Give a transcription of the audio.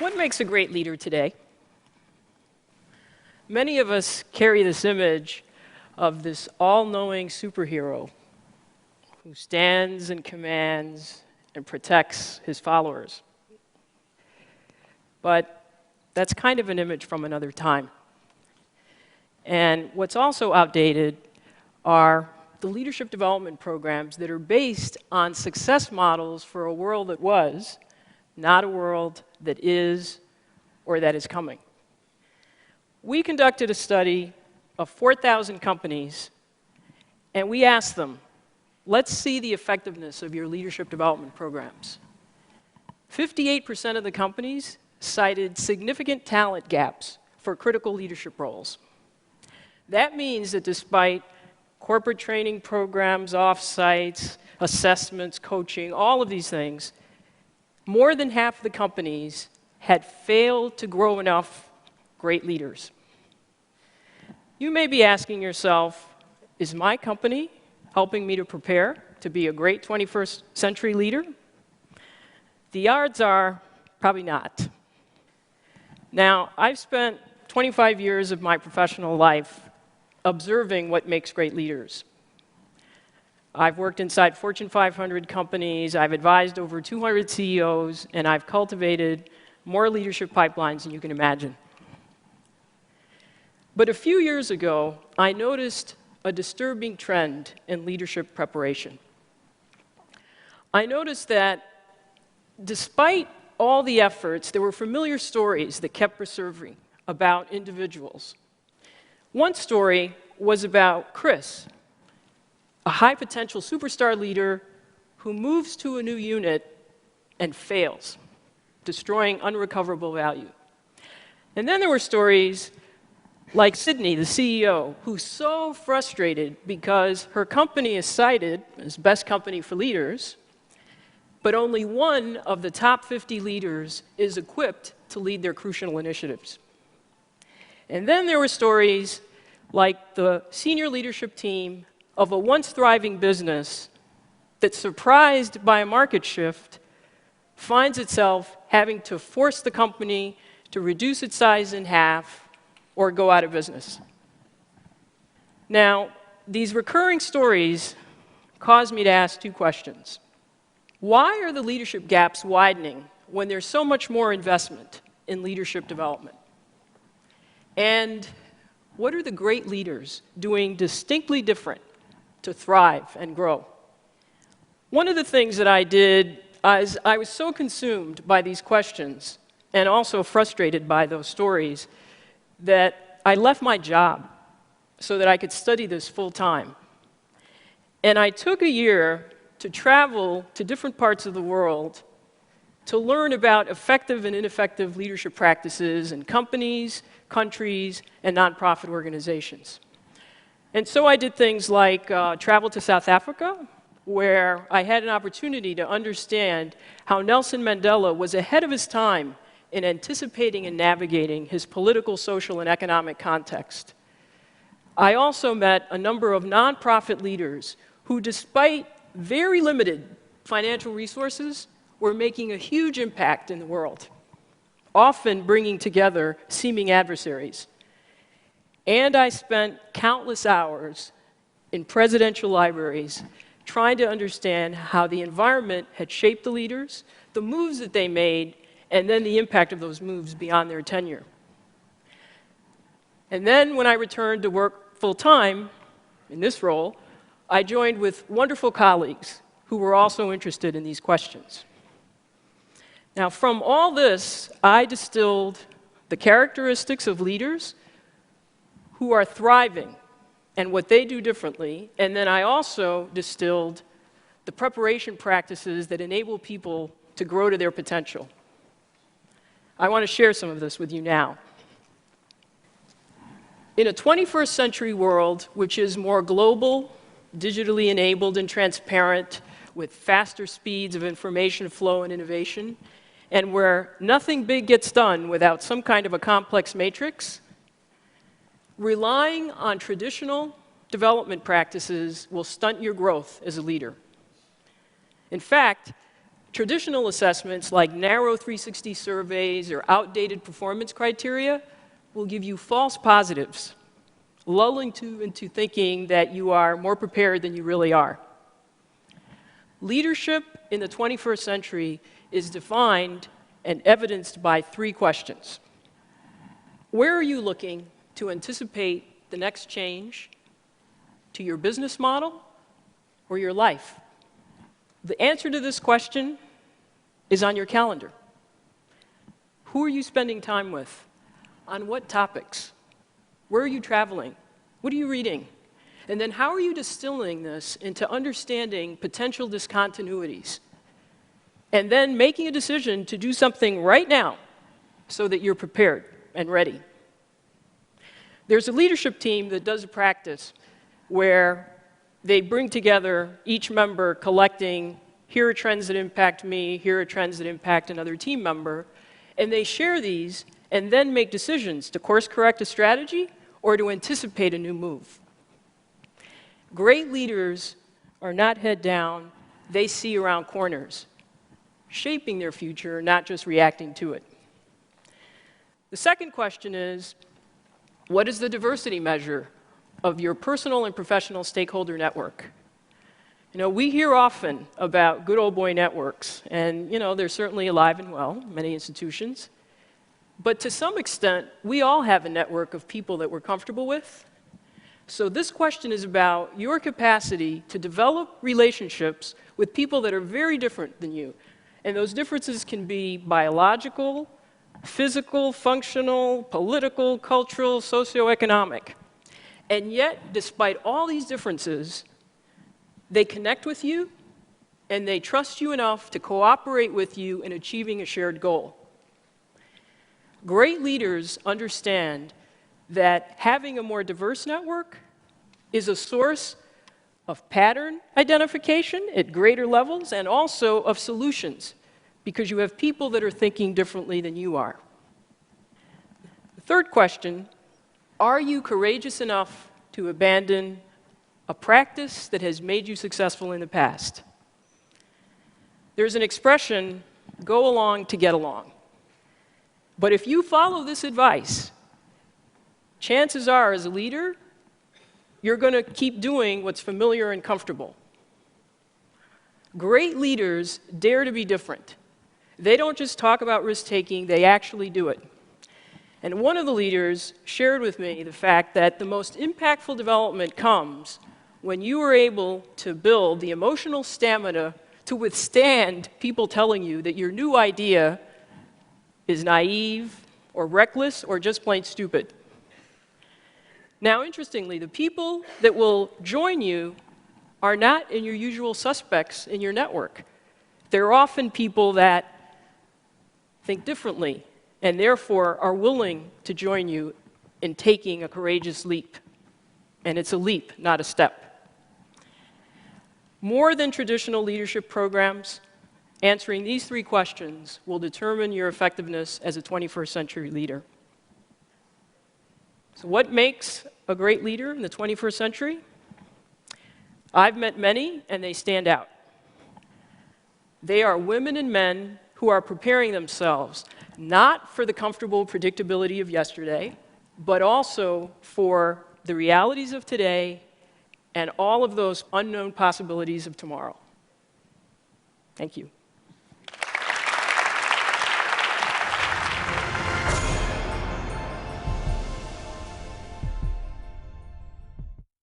What makes a great leader today? Many of us carry this image of this all-knowing superhero who stands and commands and protects his followers. But that's kind of an image from another time. And what's also outdated are the leadership development programs that are based on success models for a world that was, not a world that is or that is coming. We conducted a study of 4,000 companies, and we asked them, let's see the effectiveness of your leadership development programs. 58% of the companies cited significant talent gaps for critical leadership roles. That means that despite corporate training programs, off-sites, assessments, coaching, all of these things, more than half of the companies had failed to grow enough great leaders. You may be asking yourself, is my company helping me to prepare to be a great 21st century leader? The odds are probably not. Now, I've spent 25 years of my professional life observing what makes great leaders. I've worked inside Fortune 500 companies, I've advised over 200 CEOs, and I've cultivated more leadership pipelines than you can imagine. But a few years ago, I noticed a disturbing trend in leadership preparation. I noticed that despite all the efforts, there were familiar stories that kept resurfacing about individuals. One story was about Chris, a high-potential superstar leader who moves to a new unit and fails, destroying unrecoverable value. And then there were stories like Sydney, the CEO, who's so frustrated because her company is cited as best company for leaders, but only one of the top 50 leaders is equipped to lead their crucial initiatives. And then there were stories like the senior leadership team of a once thriving business that, surprised by a market shift, finds itself having to force the company to reduce its size in half or go out of business. Now, these recurring stories cause me to ask two questions. Why are the leadership gaps widening when there's so much more investment in leadership development? And what are the great leaders doing distinctly different to thrive and grow? One of the things that I did is I was so consumed by these questions and also frustrated by those stories that I left my job so that I could study this full time. And I took a year to travel to different parts of the world to learn about effective and ineffective leadership practices in companies, countries, and nonprofit organizations. And so I did things like travel to South Africa, where I had an opportunity to understand how Nelson Mandela was ahead of his time in anticipating and navigating his political, social, and economic context. I also met a number of nonprofit leaders who, despite very limited financial resources, were making a huge impact in the world, often bringing together seeming adversaries. And I spent countless hours in presidential libraries trying to understand how the environment had shaped the leaders, the moves that they made, and then the impact of those moves beyond their tenure. And then when I returned to work full-time in this role, I joined with wonderful colleagues who were also interested in these questions. Now, from all this, I distilled the characteristics of leaders who are thriving and what they do differently, and then I also distilled the preparation practices that enable people to grow to their potential. I want to share some of this with you now. In a 21st century world, which is more global, digitally enabled and transparent, with faster speeds of information flow and innovation, and where nothing big gets done without some kind of a complex matrix, relying on traditional development practices will stunt your growth as a leader. In fact, Traditional assessments like narrow 360 surveys or outdated performance criteria will give you false positives, lulling you into thinking that you are more prepared than you really are. Leadership in the 21st century is defined and evidenced by 3 questions. Where are you looking to anticipate the next change to your business model or your life? The answer to this question is on your calendar. Who are you spending time with? On what topics? Where are you traveling? What are you reading? And then how are you distilling this into understanding potential discontinuities? And then making a decision to do something right now so that you're prepared and ready. There's a leadership team that does a practice where they bring together each member collecting, here are trends that impact me, here are trends that impact another team member, and they share these and then make decisions to course correct a strategy or to anticipate a new move. Great leaders are not head down, they see around corners, shaping their future, not just reacting to it. The second question is, what is the diversity measure of your personal and professional stakeholder network? You know, we hear often about good old boy networks, and you know, they're certainly alive and well in many institutions. But to some extent, we all have a network of people that we're comfortable with. So this question is about your capacity to develop relationships with people that are very different than you. And those differences can be biological, physical, functional, political, cultural, socioeconomic. And yet, despite all these differences, they connect with you and they trust you enough to cooperate with you in achieving a shared goal. Great leaders understand that having a more diverse network is a source of pattern identification at greater levels and also of solutions, because you have people that are thinking differently than you are. The third question, are you courageous enough to abandon a practice that has made you successful in the past? There's an expression, go along to get along. But if you follow this advice, chances are, as a leader, you're going to keep doing what's familiar and comfortable. Great leaders dare to be different. They don't just talk about risk-taking, they actually do it. And one of the leaders shared with me the fact that the most impactful development comes when you are able to build the emotional stamina to withstand people telling you that your new idea is naive or reckless or just plain stupid. Now, interestingly, the people that will join you are not in your usual suspects in your network. They're often people that think differently and therefore are willing to join you in taking a courageous leap. And it's a leap, not a step. More than traditional leadership programs, answering these 3 questions will determine your effectiveness as a 21st century leader. So what makes a great leader in the 21st century? I've met many, and they stand out. They are women and men who are preparing themselves, not for the comfortable predictability of yesterday, but also for the realities of today and all of those unknown possibilities of tomorrow. Thank you.